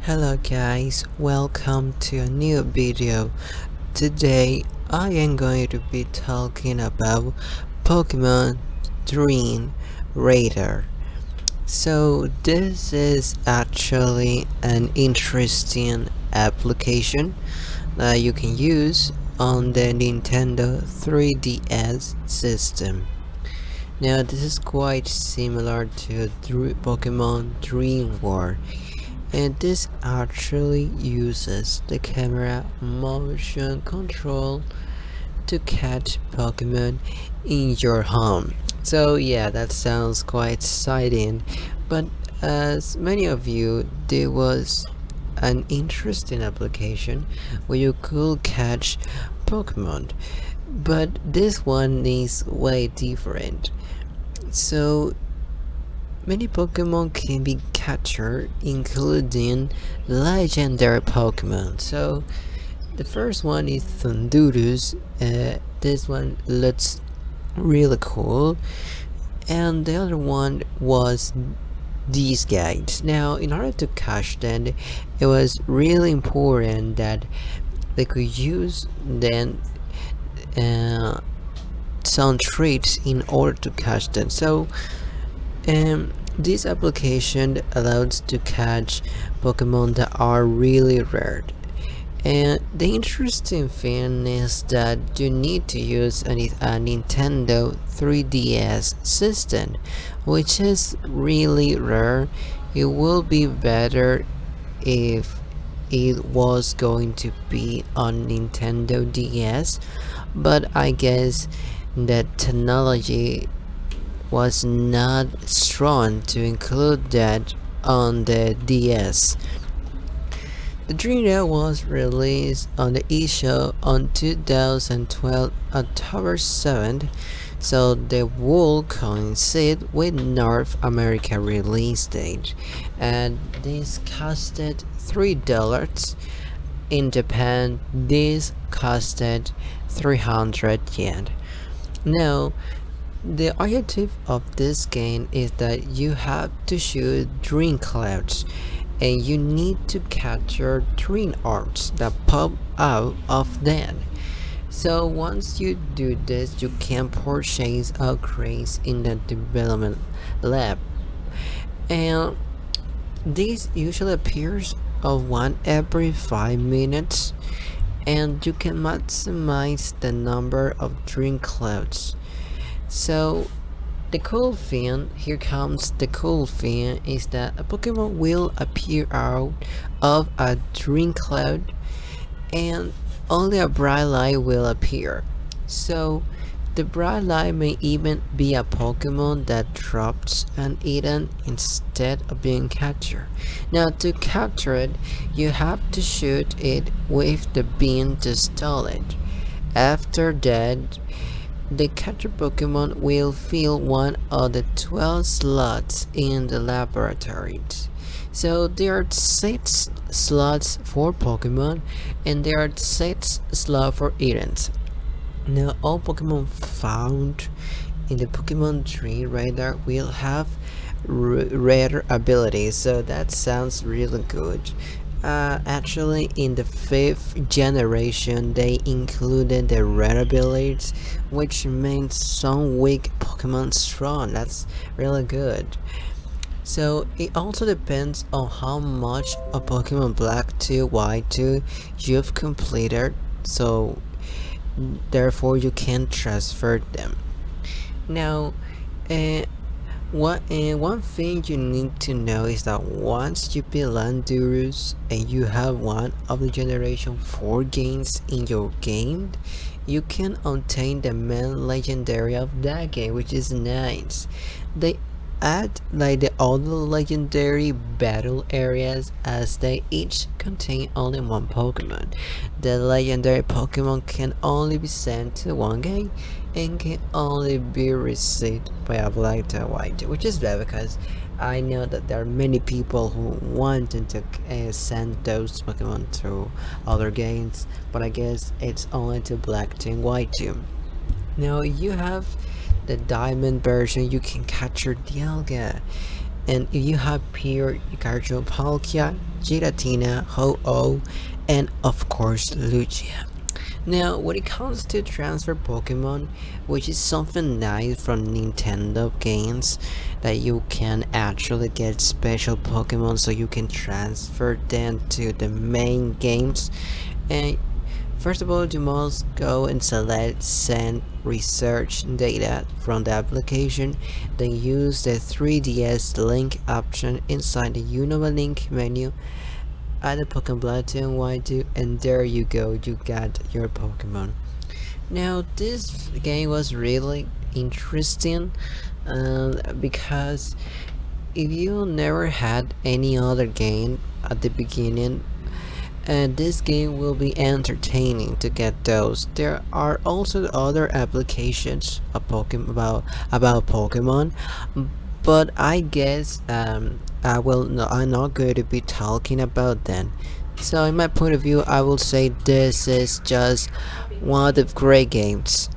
Hello guys, welcome to a new video. Today I am going to be talking about Pokemon Dream Radar. So this is actually an interesting application that you can use on the Nintendo 3DS system. Now this is quite similar to Pokemon Dream War, and this actually uses the camera motion control to catch Pokemon in your home. So yeah, that sounds quite exciting, but as many of you, there was an interesting application where you could catch Pokemon, but this one is way different. So many Pokemon can be captured, including legendary Pokemon. So the first one is Thundurus. This one looks really cool, and the other one was these guys. Now, in order to catch them, it was really important that they could use then some traits in order to catch them. So this application allows to catch Pokemon that are really rare. And the interesting thing is that you need to use a Nintendo 3DS system, which is really rare. It will be better if it was going to be on Nintendo DS, but I guess that technology was not strong to include that on the DS. The Dreamcast was released on the eShow on 2012 October 7th, so they will coincide with North America release date, and this costed $3. In Japan, this costed 300 yen. Now, the objective of this game is that you have to shoot dream clouds, and you need to capture dream orbs that pop out of them. So once you do this, you can purchase upgrades in the development lab, and this usually appears of one every 5 minutes, and you can maximize the number of dream clouds. So the cool thing, here comes the cool thing, is that a Pokemon will appear out of a dream cloud, and only a bright light will appear. So the bright light may even be a Pokemon that drops and eaten instead of being captured. Now to capture it, you have to shoot it with the beam to stall it. After that, the catcher Pokemon will fill one of the 12 slots in the laboratories. So there are 6 slots for Pokemon, and there are 6 slots for errands. Now all Pokemon found in the Pokemon Tree Radar will have rare abilities, so that sounds really good. Actually, in the 5th generation, they included the rare abilities, which made some weak Pokemon strong. That's really good. So it also depends on how much of Pokemon Black 2, White 2 you've completed, so therefore you can transfer them. Now, uh, one thing you need to know is that once you beat Landorus and you have one of the Generation 4 games in your game, you can obtain the main legendary of that game, which is nice. They add like the other legendary battle areas, as they each contain only one Pokemon. The legendary Pokemon can only be sent to one game and can only be received by a black to white, which is bad because I know that there are many people who wanted to send those Pokemon to other games, but I guess it's only to black and white too. Now you have the diamond version. You can capture Dialga, And you have Pier, Pikachu, Palkia, Giratina, Ho-Oh, and of course Lugia. Now, when it comes to transfer Pokemon, which is something nice from Nintendo games, that you can actually get special Pokemon so you can transfer them to the main games. And first of all, you must go and select send research data from the application, then use the 3DS link option inside the Unova link menu, add a Pokemon Platinum Y2, and there you go, you got your Pokemon. Now this game was really interesting because if you never had any other game at the beginning, and this game will be entertaining to get those. There are also other applications of Pokemon about Pokemon, but I guess I will no, I'm not going to be talking about them. So in my point of view, I will say this is just one of the great games.